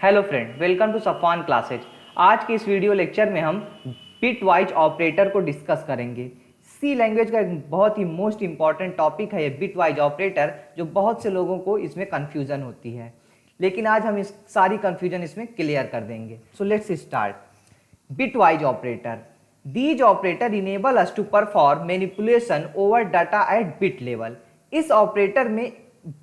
Hello friend, welcome to सफान classes. आज के इस वीडियो लेक्चर में हम बिट वाइज ऑपरेटर को डिस्कस करेंगे। सी लैंग्वेज का एक बहुत ही मोस्ट इंपॉर्टेंट टॉपिक है ये बिट वाइज ऑपरेटर, जो बहुत से लोगों को इसमें कन्फ्यूजन होती है, लेकिन आज हम इस सारी कन्फ्यूजन इसमें क्लियर कर देंगे। So let's start. Bit wise operator, these operator enable us to perform manipulation over data at bit level. इस ऑपरेटर में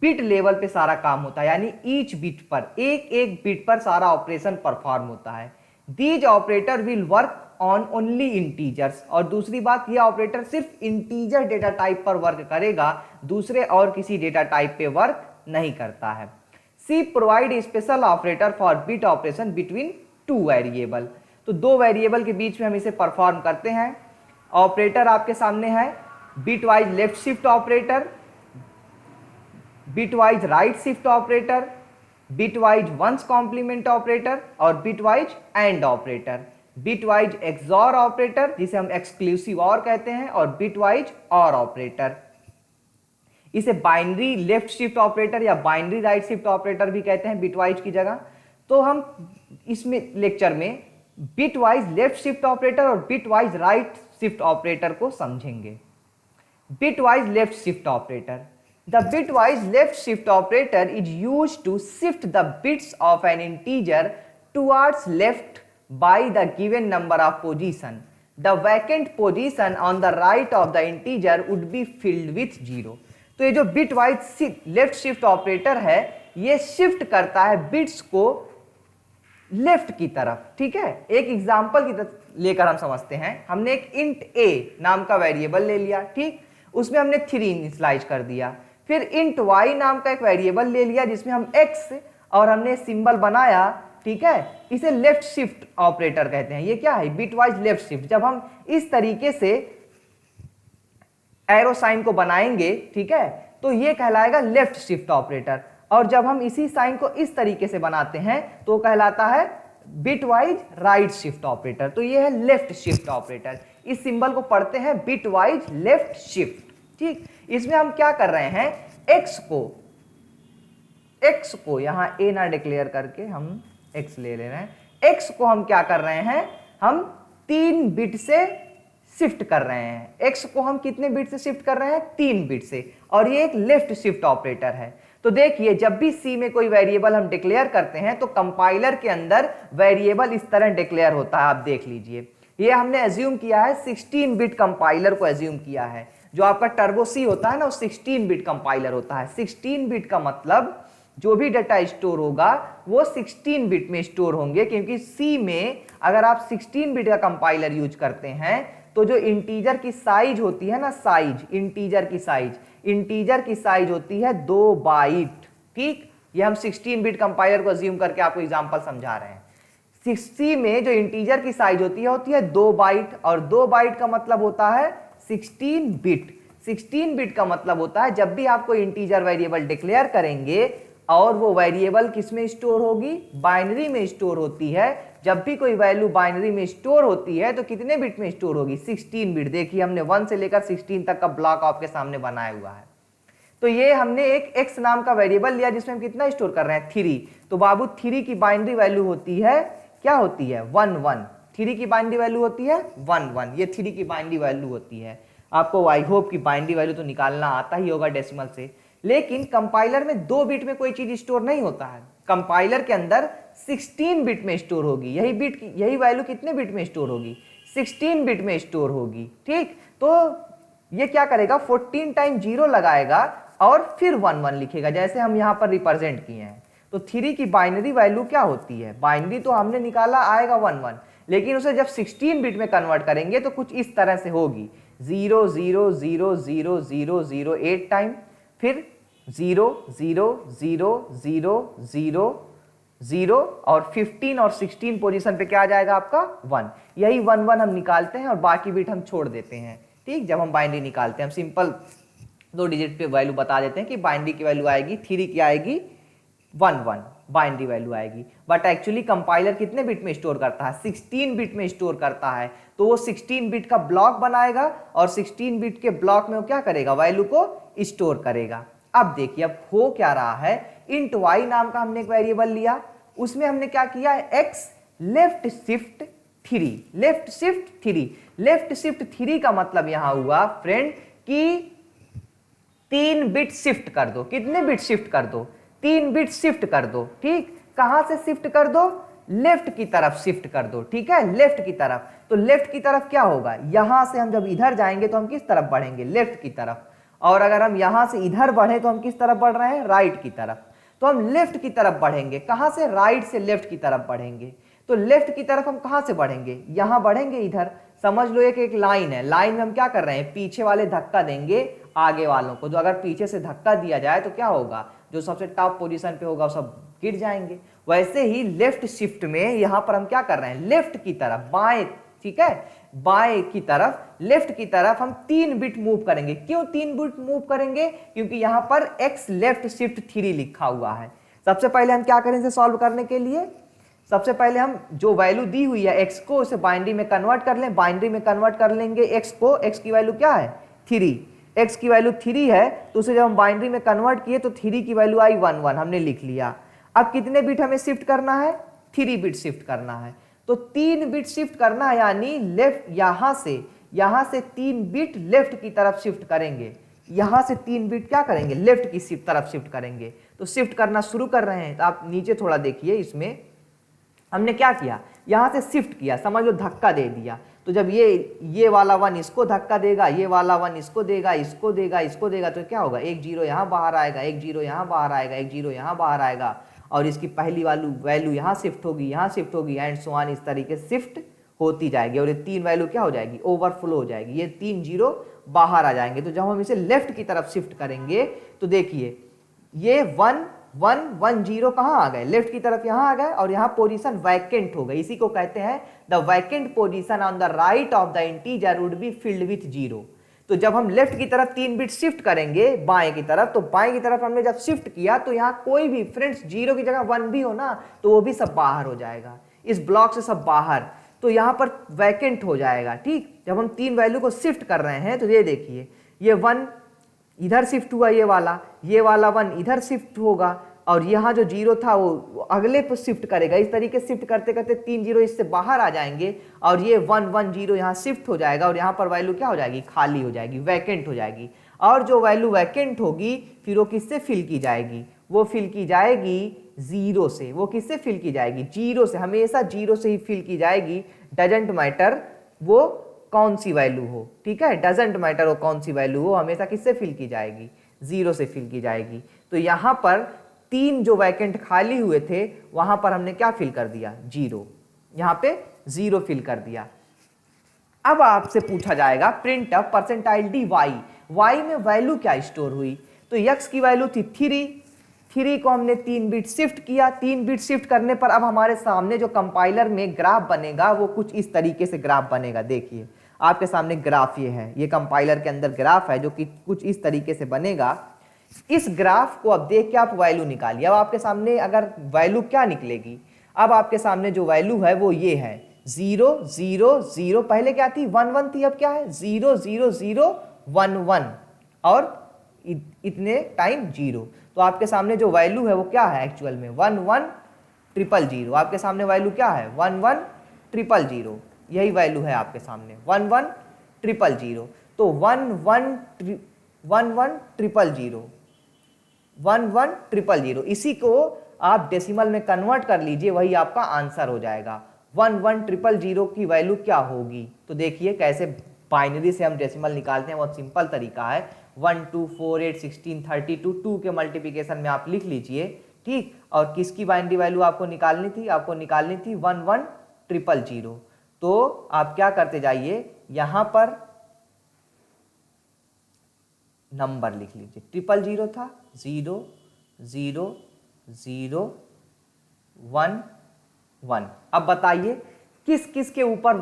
बिट लेवल पे सारा काम होता है, यानी ईच बिट पर, एक एक बिट पर सारा ऑपरेशन परफॉर्म होता है। These operator will work on only integers, और दूसरी बात, यह ऑपरेटर सिर्फ इंटीजर डेटा टाइप पर वर्क करेगा, दूसरे और किसी डेटा टाइप पे वर्क नहीं करता है। C provide special operator for bit operation between two variable. तो दो वेरिएबल के बीच में हम इसे परफॉर्म करते हैं। ऑपरेटर आपके सामने है bitwise left shift operator, bitwise right shift operator, bitwise ones complement operator और bitwise and operator, bitwise XOR operator जिसे हम एक्सक्लूसिव और कहते हैं, और बिटवाइज और ऑपरेटर। इसे बाइनरी लेफ्ट शिफ्ट ऑपरेटर या बाइनरी राइट शिफ्ट ऑपरेटर भी कहते हैं बिटवाइज की जगह। तो हम इसमें लेक्चर में बिटवाइज लेफ्ट शिफ्ट ऑपरेटर और बिटवाइज राइट शिफ्ट ऑपरेटर को समझेंगे। Bitwise left shift operator, the bitwise left shift operator is used to shift the bits of an integer towards left by the given number of position. The vacant position on the right of the integer would be filled with 0. तो ये जो bitwise left shift operator है, ये shift करता है bits को left की तरफ। ठीक है, एक एग्जांपल की तरफ लेकर हम समझते हैं। हमने एक int a नाम का वेरिएबल ले लिया, ठीक, उसमें हमने 3 इनिशियलाइज कर दिया। फिर int y नाम का एक वेरिएबल ले लिया जिसमें हम x और हमने सिंबल बनाया, ठीक है, इसे लेफ्ट शिफ्ट ऑपरेटर कहते हैं। ये क्या है? Bitwise left shift. जब हम इस तरीके से एरो साइन को बनाएंगे, ठीक है, तो ये कहलाएगा लेफ्ट शिफ्ट ऑपरेटर, और जब हम इसी साइन को इस तरीके से बनाते हैं तो कहलाता है बिटवाइज राइट शिफ्ट ऑपरेटर। तो ये है लेफ्ट शिफ्ट ऑपरेटर। इस सिंबल को पढ़ते हैं बिटवाइज लेफ्ट शिफ्ट। ठीक, इसमें हम क्या कर रहे हैं, x को यहां a ना डिक्लेयर करके हम x ले रहे हैं। x को हम क्या कर रहे हैं, हम 3 बिट से शिफ्ट कर रहे हैं। x को हम कितने बिट से शिफ्ट कर रहे हैं? 3 बिट से, और ये एक लेफ्ट शिफ्ट ऑपरेटर है। तो देखिए, जब भी C में कोई वेरिएबल हम डिक्लेयर करते हैं तो कंपाइलर के अंदर वेरिएबल इस तरह डिक्लेयर होता है। आप देख लीजिए, ये हमने एज्यूम किया है 16 बिट कंपाइलर को एज्यूम किया है। जो आपका टर्बो सी होता है ना, वो 16 बिट कंपाइलर होता है। 16 बिट का मतलब जो भी डाटा स्टोर होगा वो 16 बिट में स्टोर होंगे, क्योंकि सी में अगर आप 16 बिट का कंपाइलर यूज करते हैं तो जो इंटीजर की साइज होती है ना, साइज, इंटीजर की साइज होती है 2 बाइट। ठीक, ये हम 16 बिट कंपाइलर को अज्यूम करके आपको एग्जांपल समझा रहे हैं। सी में जो इंटीजर की साइज होती है 2 बाइट, और 2 बाइट का मतलब होता है 16 बिट। 16 बिट का मतलब होता है जब भी आप कोई इंटीजर वेरिएबल डिक्लेयर करेंगे और वो वेरिएबल किस में स्टोर होगी? बाइनरी में स्टोर होती है। जब भी कोई वैल्यू बाइनरी में स्टोर होती है तो कितने बिट में स्टोर होगी? 16 बिट। देखिए, हमने 1 से लेकर 16 तक का ब्लॉक आपके सामने बनाया हुआ है। तो ये हमने एक x नाम का वेरिएबल लिया जिसमें हम कितना स्टोर कर रहे हैं? 3। तो बाबू 3 की बाइनरी वैल्यू होती है, क्या होती है? 1 1। 3 की बाइनरी वैल्यू होती है 1 1। ये 3 की बाइनरी वैल्यू होती है। आपको आई होप की बाइनरी वैल्यू तो निकालना आता ही होगा डेसिमल से। लेकिन कंपाइलर में 2 बिट में कोई चीज स्टोर नहीं होता है। कंपाइलर के अंदर 16 बिट में स्टोर होगी। यही वैल्यू कितने बिट में स्टोर होगी? 16 बिट में स्टोर होगी। ठीक, तो ये क्या करेगा? 14 टाइम 0 लगाएगा और फिर 1 1 लिखेगा, जैसे हम यहां पर रिप्रेजेंट किए हैं। तो 3 की बाइनरी वैल्यू क्या होती है? बाइनरी तो हमने निकाला आएगा 1 1, लेकिन उसे जब 16 बिट में कन्वर्ट करेंगे तो कुछ इस तरह से होगी। 0 0 0 0 0 0 8 टाइम, फिर 0 0 0 0 0 0, और 15 और 16 पोजीशन पे क्या आ जाएगा आपका? 1। यही 1 1 हम निकालते हैं और बाकी बिट हम छोड़ देते हैं। ठीक, जब हम बाइनरी निकालते हैं हम सिंपल 2 डिजिट पे वैल्यू बता देते हैं कि बाइनरी की वैल्यू आएगी 3 की आएगी 1 1 बाइनरी वैल्यू आएगी। बट एक्चुअली कंपाइलर कितने बिट में स्टोर करता है? 16 बिट में स्टोर करता है। तो वो 16 बिट का ब्लॉक बनाएगा और 16 बिट के ब्लॉक में वो क्या करेगा? वैल्यू को स्टोर करेगा। अब देखिए, अब हो क्या रहा है, int y नाम का हमने एक वेरिएबल लिया, उसमें हमने क्या किया है, x left shift 3, left shift 3, left shift 3 का मतलब यहां हुआ फ्रेंड कि 3 बिट शिफ्ट कर दो। कितने बिट शिफ्ट कर दो, 3 बिट शिफ्ट कर दो। ठीक, कहां से शिफ्ट कर दो, लेफ्ट की तरफ शिफ्ट कर दो। ठीक है, लेफ्ट की तरफ। तो लेफ्ट की तरफ क्या होगा, यहां से हम जब इधर जाएंगे तो हम किस तरफ बढ़ेंगे, लेफ्ट की तरफ। और अगर हम यहां से इधर बढ़े तो हम किस तरफ बढ़ रहे हैं, राइट की तरफ। तो हम लेफ्ट की तरफ बढ़ेंगे, कहां से, राइट से लेफ्ट की तरफ बढ़ेंगे। तो लेफ्ट की तरफ हम कहां से बढ़ेंगे, यहां बढ़ेंगे इधर। समझ लो एक लाइन है, लाइन में हम क्या कर रहे हैं, पीछे वाले धक्का देंगे आगे वालों को। तो अगर पीछे से धक्का दिया जाए तो क्या होगा, जो सबसे टॉप पोजीशन पे होगा वो सब गिर जाएंगे। वैसे ही लेफ्ट शिफ्ट में यहां पर हम क्या कर रहे हैं, लेफ्ट की तरफ, बाएं, ठीक है, बाएं की तरफ, लेफ्ट की तरफ हम 3 बिट मूव करेंगे। क्यों 3 बिट मूव करेंगे, क्योंकि यहां पर x लेफ्ट शिफ्ट 3 लिखा हुआ है। सबसे पहले हम क्या करें इसे सॉल्व करने के लिए, सबसे पहले हम जो वैल्यू दी हुई है x को, उसे बाइनरी में कन्वर्ट कर लें। बाइनरी में कन्वर्ट कर लेंगे x को, x की वैल्यू क्या है 3, x की वैल्यू 3 है, तो उसे जब हम बाइनरी में कन्वर्ट किए तो 3 की वैल्यू आई 1 1, हमने लिख लिया। अब कितने बिट हमें शिफ्ट करना है, 3 बिट शिफ्ट करना है। तो 3 बिट शिफ्ट करना है, यानी लेफ्ट, यहां से 3 बिट लेफ्ट की तरफ शिफ्ट करेंगे। यहां से 3 बिट क्या करेंगे, लेफ्ट की तरफ शिफ्ट करेंगे। तो शिफ्ट करना शुरू कर रहे हैं। तो आप नीचे थोड़ा देखिए, इसमें हमने क्या किया, यहां से शिफ्ट किया, समझ लो धक्का दे दिया। तो जब ये वाला 1 इसको धक्का देगा, ये वाला 1 इसको देगा, इसको देगा, इसको देगा, तो क्या होगा, 1 0 यहां बाहर आएगा, 1 0 यहां बाहर आएगा, 1 0 यहां बाहर आएगा, और इसकी पहली वैल्यू यहां शिफ्ट होगी, यहां शिफ्ट होगी, एंड सो ऑन, इस तरीके से शिफ्ट होती जाएगी। और ये 3 वैल्यू क्या हो जाएगी, ओवरफ्लो हो जाएगी, ये 3 0 बाहर आ जाएंगे। तो जब हम इसे लेफ्ट की तरफ शिफ्ट करेंगे तो देखिए ये 1 1 1 0 कहां आ गए, लेफ्ट की तरफ यहां आ गए, और यहां पोजीशन वैकेंट हो गई। इसी को कहते हैं the vacant position on the right of the integer would be filled with 0। तो जब हम लेफ्ट की तरफ 3 बिट शिफ्ट करेंगे बाएं की तरफ, तो बाएं की तरफ हमने जब शिफ्ट किया तो यहां कोई भी फ्रेंड्स 0 की जगह 1 भी हो ना, तो वो भी सब बाहर हो जाएगा, इस ब्लॉक से सब बाहर। तो यहां पर वैकेंट हो जाएगा। ठीक, जब हम 3 वैल्यू को शिफ्ट कर रहे हैं तो ये देखिए, ये 1 इधर शिफ्ट हुआ, ये वाला 1 इधर शिफ्ट होगा, और यहाँ जो 0 था वो अगले पर शिफ्ट करेगा। इस तरीके से शिफ्ट करते करते 3 0 इससे बाहर आ जाएंगे, और ये 1 1 0 यहाँ शिफ्ट हो जाएगा, और यहाँ पर वैल्यू क्या हो जाएगी, खाली हो जाएगी, वैकेंट हो जाएगी। और जो वैल्यू वैकेंट होगी फिर वो किससे फिल की जाएगी, वो फिल की जाएगी 0 से। वो किससे फिल की जाएगी, 0 से, हमेशा 0 से ही फिल की जाएगी। डजेंट मैटर वो कौन सी वैल्यू हो, ठीक है, डजेंट मैटर वो कौन सी वैल्यू हो, हमेशा किससे फिल की जाएगी, 0 से फिल की जाएगी। तो यहाँ पर 3 जो वैकेंट खाली हुए थे वहां पर हमने क्या फिल कर दिया, 0, यहाँ पे 0 फिल कर दिया। अब आपसे पूछा जाएगा printf percentile D Y में वैल्यू क्या स्टोर हुई। तो x की वैल्यू थी 3 को हमने 3 बिट शिफ्ट किया। 3 बिट शिफ्ट करने पर अब हमारे सामने जो कंपाइलर में ग्राफ बनेगा वो कुछ इस तरीके से ग्राफ बनेगा। देखिए आपके सामने ग्राफ ये है, ये कंपाइलर के अंदर ग्राफ है जो कि कुछ इस तरीके से बनेगा। इस ग्राफ को अब देख के आप वैल्यू निकालिए। अब आपके सामने अगर वैल्यू क्या निकलेगी, अब आपके सामने जो वैल्यू है वो ये है 0 0 0, पहले क्या थी 1 1 थी, अब क्या है 0 0 0 1 1, और इतने टाइम 0। तो आपके सामने जो वैल्यू है वो क्या है एक्चुअल में 1 1 0 0। आपके सामने वैल्यू क्या है 1 1 0 0, यही वैल्यू है आपके सामने 1 1 0 0। तो 1 1 1 1 0 0 1 1 0 0, इसी को आप डेसिमल में कन्वर्ट कर लीजिए, वही आपका आंसर हो जाएगा। 1 1 0 0 की वैल्यू क्या होगी, तो देखिए कैसे बाइनरी से हम डेसिमल निकालते हैं, बहुत सिंपल तरीका है। 1 2 4 8 16 32, 2 के मल्टीप्लिकेशन में आप लिख लीजिए, ठीक। और किसकी बाइनरी वैल्यू आपको निकालनी थी, आपको निकालनी थी 1 1 0 0। तो आप क्या करते जाइए, यहां पर नंबर लिख लीजिए, 0 0 था, 0 0 0 1 1। अब बताइए किस किस के ऊपर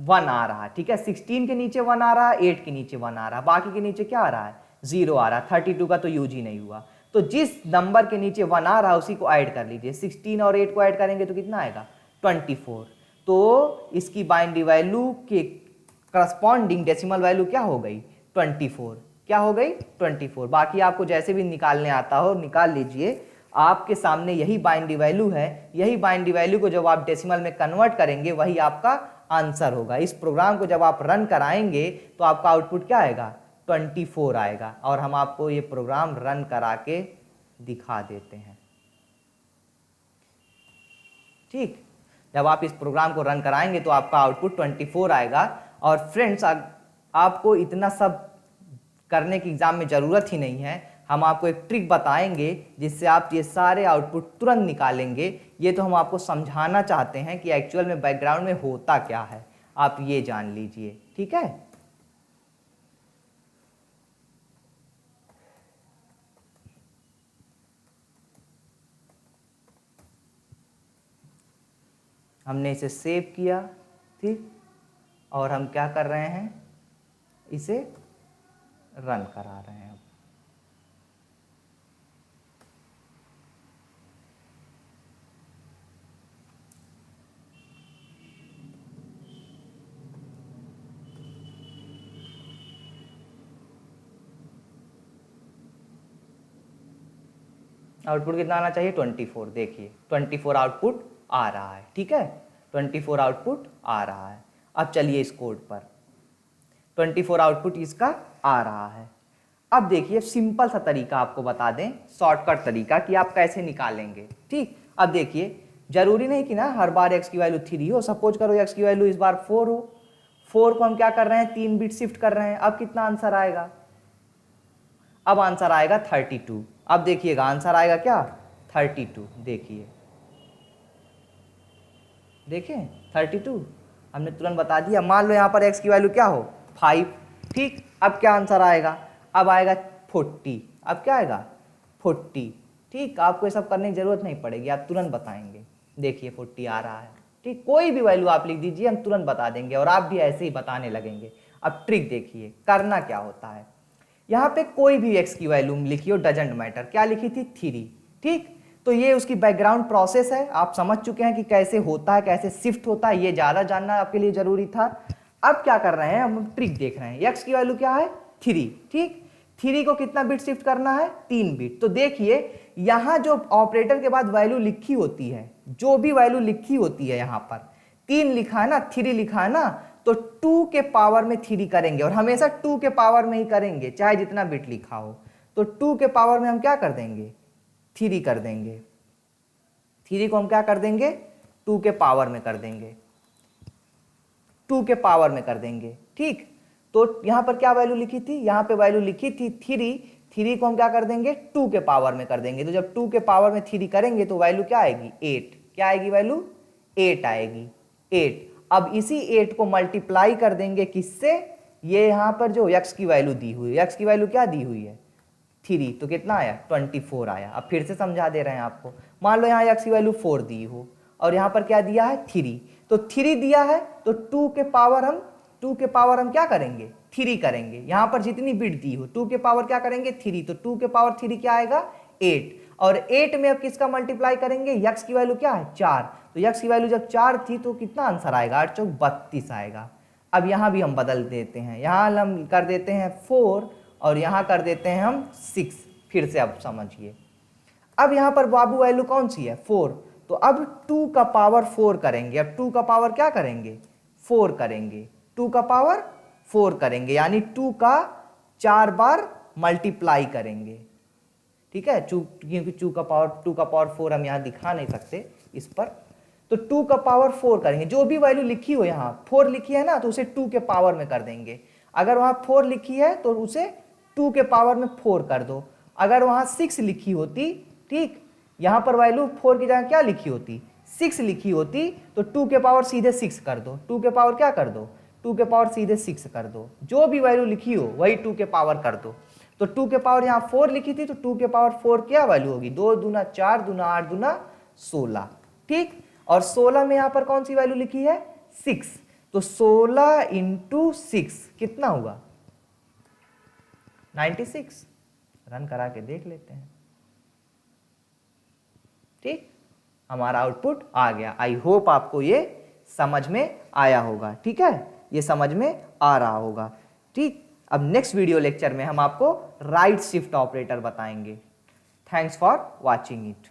1 आ रहा है, ठीक है। 16 के नीचे 1 आ रहा है, 8 के नीचे 1 आ रहा है, बाकी के नीचे क्या आ रहा है 0 आ रहा है। 32 का तो यूज ही नहीं हुआ। तो जिस नंबर के नीचे 1 आ रहा है उसी को ऐड कर लीजिए। 16 और 8 को ऐड करेंगे तो कितना आएगा 24। तो इसकी बाइनरी वैल्यू के करस्पॉन्डिंग डेसिमल वैल्यू क्या हो गई 24, क्या हो गई 24। बाकी आपको जैसे भी निकालने आता हो निकाल लीजिए। आपके सामने यही बाइनरी वैल्यू है, यही बाइनरी वैल्यू को जब आप डेसिमल में कन्वर्ट करेंगे वही आपका आंसर होगा। इस प्रोग्राम को जब आप रन कराएंगे तो आपका आउटपुट क्या आएगा, 24 आएगा। और हम आपको ये प्रोग्राम रन करा के दिखा देते हैं। ठीक, जब आप इस प्रोग्राम को रन कराएंगे तो आपका आउटपुट 24 आएगा। और फ्रेंड्स, आपको इतना सब करने की एग्जाम में ज़रूरत ही नहीं है। हम आपको एक ट्रिक बताएंगे जिससे आप ये सारे आउटपुट तुरंत निकालेंगे। ये तो हम आपको समझाना चाहते हैं कि एक्चुअल में बैकग्राउंड में होता क्या है, आप ये जान लीजिए। ठीक है, हमने इसे सेव किया, ठीक, और हम क्या कर रहे हैं, इसे रन करा रहे हैं। आउटपुट कितना आना चाहिए, 24। देखिए 24 आउटपुट आ रहा है। ठीक है, 24 आउटपुट आ रहा है। अब चलिए इस कोड पर, 24 आउटपुट इसका आ रहा है। अब देखिए सिंपल सा तरीका आपको बता दें, शॉर्टकट तरीका कि आप कैसे निकालेंगे। ठीक, अब देखिए जरूरी नहीं कि ना हर बार x की वैल्यू 3 हो। सपोज करो x की वैल्यू इस बार 4 हो। 4 को हम क्या कर रहे हैं, 3 बिट शिफ्ट कर रहे हैं। अब कितना आंसर आएगा, अब आंसर आएगा 32। अब देखिएगा आंसर आएगा क्या, 32। देखिए, देखें 32 हमने तुरंत बता दिया। मान लो यहाँ पर x की वैल्यू क्या हो, 5। ठीक, अब क्या आंसर आएगा, अब आएगा 40। अब क्या आएगा, 40। ठीक, आपको ये सब करने की जरूरत नहीं पड़ेगी, आप तुरंत बताएंगे। देखिए 40 आ रहा है। ठीक, कोई भी वैल्यू आप लिख दीजिए, हम तुरंत बता देंगे और आप भी ऐसे ही बताने लगेंगे। अब ट्रिक देखिए, करना क्या होता है, यहाँ पे कोई भी x की वैल्यू लिखिए, डजेंट मैटर। क्या लिखी थी, 3। ठीक, तो ये उसकी बैकग्राउंड प्रोसेस है। आप समझ चुके हैं कि कैसे होता है, कैसे शिफ्ट होता है, ये ज़्यादा जानना आपके लिए ज़रूरी था। अब क्या कर रहे हैं, हम ट्रिक देख रहे हैं। x की वैल्यू क्या है, 3। ठीक, 3 को कितना बिट शिफ्ट करना है, 3 बिट। तो देखिए यहाँ जो ऑपरेटर के बाद वैल्यू लिखी होती है, जो भी वैल्यू लिखी होती है, यहाँ पर 3 लिखा है ना, 3 लिखा है ना, तो 2 के पावर में 3 करेंगे। और हमेशा 2 के पावर में ही करेंगे, चाहे जितना बिट लिखा हो। तो 2 के पावर में हम क्या कर देंगे, 3 कर देंगे। 3 को हम क्या कर देंगे, 2 के पावर में कर देंगे, 2 के पावर में कर देंगे। ठीक, तो यहाँ पर क्या वैल्यू लिखी थी, यहाँ पे वैल्यू लिखी थी 3। 3 को हम क्या कर देंगे, 2 के पावर में कर देंगे। तो जब 2 के पावर में 3 करेंगे तो वैल्यू क्या आएगी, 8। क्या आएगी वैल्यू, 8 आएगी, 8। अब इसी 8 को मल्टीप्लाई कर देंगे किससे, ये यहाँ पर जो x की वैल्यू दी हुई है, x की वैल्यू क्या दी हुई है, 3, तो कितना आया, 24 आया। अब फिर से समझा दे रहे हैं आपको। मान लो यहाँ x की वैल्यू 4 दी हो और यहाँ पर क्या दिया है, 3। तो 3 दिया है तो 2 के पावर हम क्या करेंगे, 3 करेंगे। यहाँ पर जितनी बिट दी हो, 2 के पावर क्या करेंगे, 3। तो 2 के पावर 3 क्या आएगा, 8। और 8 में अब किसका मल्टीप्लाई करेंगे, x की वैल्यू क्या है, 4। तो x की वैल्यू जब 4 थी तो कितना आंसर आएगा, 8 चौक 32 आएगा। अब यहाँ भी हम बदल देते हैं, यहाँ हम कर देते हैं 4 और यहाँ कर देते हैं हम 6। फिर से अब समझिए, अब यहाँ पर बाबू वैल्यू कौन सी है, 4। तो अब 2 का पावर 4 करेंगे। अब 2 का पावर क्या करेंगे, 4 करेंगे। 2 का पावर 4 करेंगे, यानी 2 का 4 बार मल्टीप्लाई करेंगे। ठीक है, क्योंकि 2 का पावर 4 हम यहाँ दिखा नहीं सकते इस पर। तो 2 का पावर 4 करेंगे। जो भी वैल्यू लिखी हो, यहाँ 4 लिखी है ना, तो उसे 2 के पावर में कर देंगे। अगर वहाँ 4 लिखी है तो उसे 2 के पावर में 4 कर दो। अगर वहाँ 6 लिखी होती, ठीक, यहाँ पर वैल्यू 4 की जगह क्या लिखी होती, 6 लिखी होती, तो 2 के पावर सीधे 6 कर दो। 2 के पावर क्या कर दो, 2 के पावर सीधे 6 कर दो। जो भी वैल्यू लिखी हो वही 2 के पावर कर दो। तो 2 के पावर यहाँ 4 लिखी थी, तो 2 के पावर 4 क्या वैल्यू होगी, 2 दूना 4 दूना 8 दूना 16। ठीक, और 16 में यहाँ पर कौन सी वैल्यू लिखी है, 6। तो 16 इंटू 6 कितना हुआ, 96। रन करा के देख लेते हैं। ठीक, हमारा आउटपुट आ गया। आई होप आपको ये समझ में आया होगा। ठीक है, ये समझ में आ रहा होगा। ठीक, अब नेक्स्ट वीडियो लेक्चर में हम आपको राइट शिफ्ट ऑपरेटर बताएंगे। Thanks for watching it.